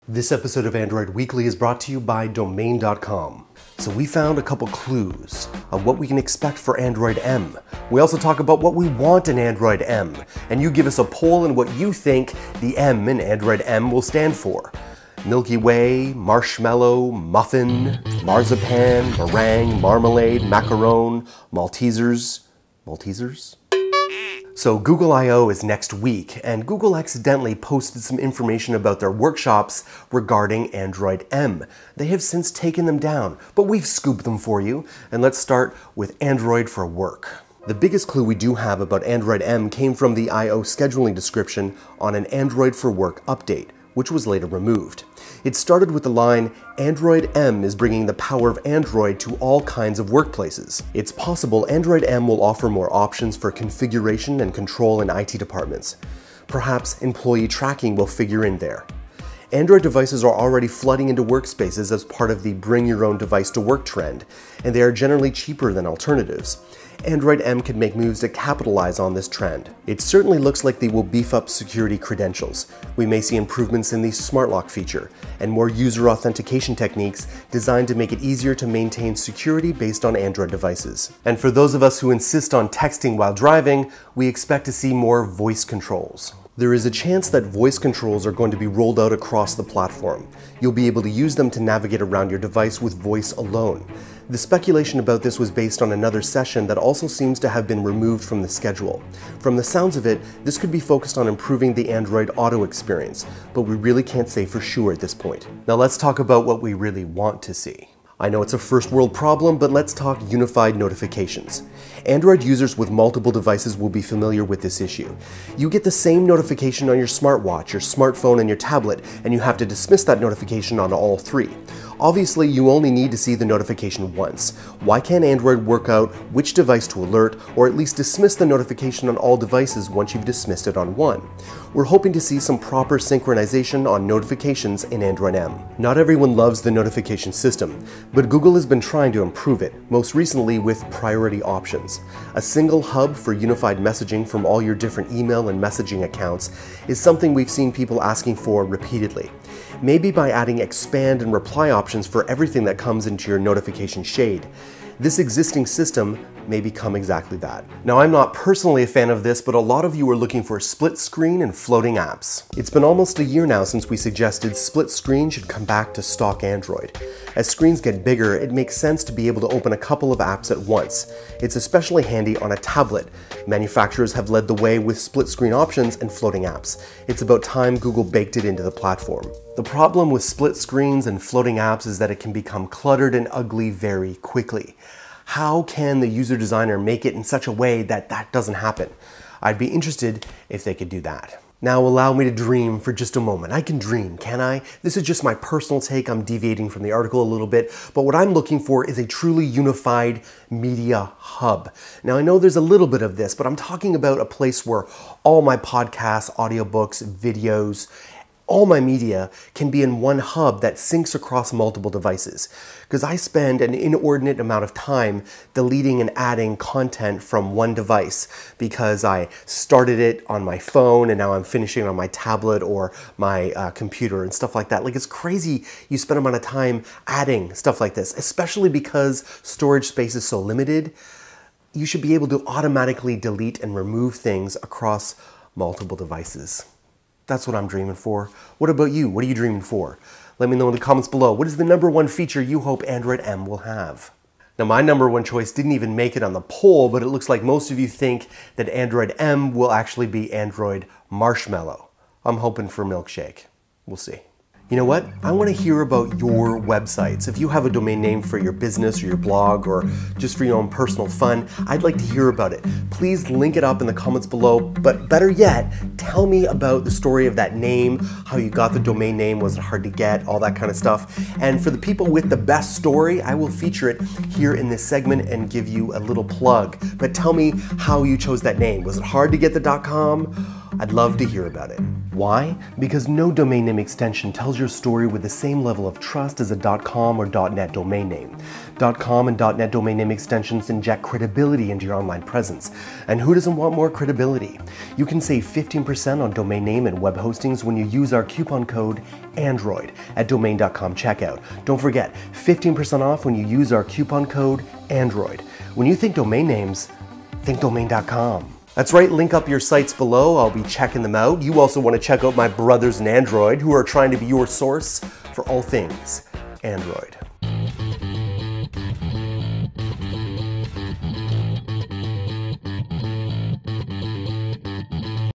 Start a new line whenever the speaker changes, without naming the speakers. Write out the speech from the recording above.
This episode of Android Weekly is brought to you by Domain.com. So we found a couple clues of what we can expect for Android M. We also talk about what we want in Android M, and you give us a poll on what you think the M in Android M will stand for. Milky Way, marshmallow, muffin, marzipan, meringue, marmalade, macaron, Maltesers. Maltesers? So Google I/O is next week, and Google accidentally posted some information about their workshops regarding Android M. They have since taken them down, but we've scooped them for you, and let's start with Android for Work. The biggest clue we do have about Android M came from the I/O scheduling description on an Android for Work update, which was later removed. It started with the line, Android M is bringing the power of Android to all kinds of workplaces. It's possible Android M will offer more options for configuration and control in IT departments. Perhaps employee tracking will figure in there. Android devices are already flooding into workspaces as part of the bring your own device to work trend, and they are generally cheaper than alternatives. Android M could make moves to capitalize on this trend. It certainly looks like they will beef up security credentials. We may see improvements in the Smart Lock feature, and more user authentication techniques designed to make it easier to maintain security based on Android devices. And for those of us who insist on texting while driving, we expect to see more voice controls. There is a chance that voice controls are going to be rolled out across the platform. You'll be able to use them to navigate around your device with voice alone. The speculation about this was based on another session that also seems to have been removed from the schedule. From the sounds of it, this could be focused on improving the Android Auto experience, but we really can't say for sure at this point. Now let's talk about what we really want to see. I know it's a first world problem, but let's talk unified notifications. Android users with multiple devices will be familiar with this issue. You get the same notification on your smartwatch, your smartphone, and your tablet, and you have to dismiss that notification on all three. Obviously, you only need to see the notification once. Why can't Android work out which device to alert, or at least dismiss the notification on all devices once you've dismissed it on one? We're hoping to see some proper synchronization on notifications in Android M. Not everyone loves the notification system, but Google has been trying to improve it, most recently with priority options. A single hub for unified messaging from all your different email and messaging accounts is something we've seen people asking for repeatedly. Maybe by adding expand and reply options for everything that comes into your notification shade. This existing system may become exactly that. Now, I'm not personally a fan of this, but a lot of you are looking for split screen and floating apps. It's been almost a year now since we suggested split screen should come back to stock Android. As screens get bigger, it makes sense to be able to open a couple of apps at once. It's especially handy on a tablet. Manufacturers have led the way with split screen options and floating apps. It's about time Google baked it into the platform. The problem with split screens and floating apps is that it can become cluttered and ugly very quickly. How can the user designer make it in such a way that that doesn't happen? I'd be interested if they could do that. Now allow me to dream for just a moment. I can dream, can I? This is just my personal take. I'm deviating from the article a little bit, but what I'm looking for is a truly unified media hub. Now I know there's a little bit of this, but I'm talking about a place where all my podcasts, audiobooks, videos, all my media can be in one hub that syncs across multiple devices. Because I spend an inordinate amount of time deleting and adding content from one device because I started it on my phone and now I'm finishing on my tablet or my computer and stuff like that. Like, it's crazy you spend a amount of time adding stuff like this, especially because storage space is so limited. You should be able to automatically delete and remove things across multiple devices. That's what I'm dreaming for. What about you? What are you dreaming for? Let me know in the comments below. What is the #1 feature you hope Android M will have? Now, my #1 choice didn't even make it on the poll, but it looks like most of you think that Android M will actually be Android Marshmallow. I'm hoping for Milkshake. We'll see. You know what? I want to hear about your websites. If you have a domain name for your business or your blog or just for your own personal fun, I'd like to hear about it. Please link it up in the comments below, but better yet, tell me about the story of that name, how you got the domain name, was it hard to get, all that kind of stuff. And for the people with the best story, I will feature it here in this segment and give you a little plug. But tell me how you chose that name. Was it hard to get the .com? I'd love to hear about it. Why? Because no domain name extension tells your story with the same level of trust as a .com or .net domain name. .com and .net domain name extensions inject credibility into your online presence. And who doesn't want more credibility? You can save 15% on domain name and web hostings when you use our coupon code ANDROID at domain.com checkout. Don't forget, 15% off when you use our coupon code ANDROID. When you think domain names, think domain.com. That's right, link up your sites below. I'll be checking them out. You also want to check out my brothers in Android who are trying to be your source for all things Android.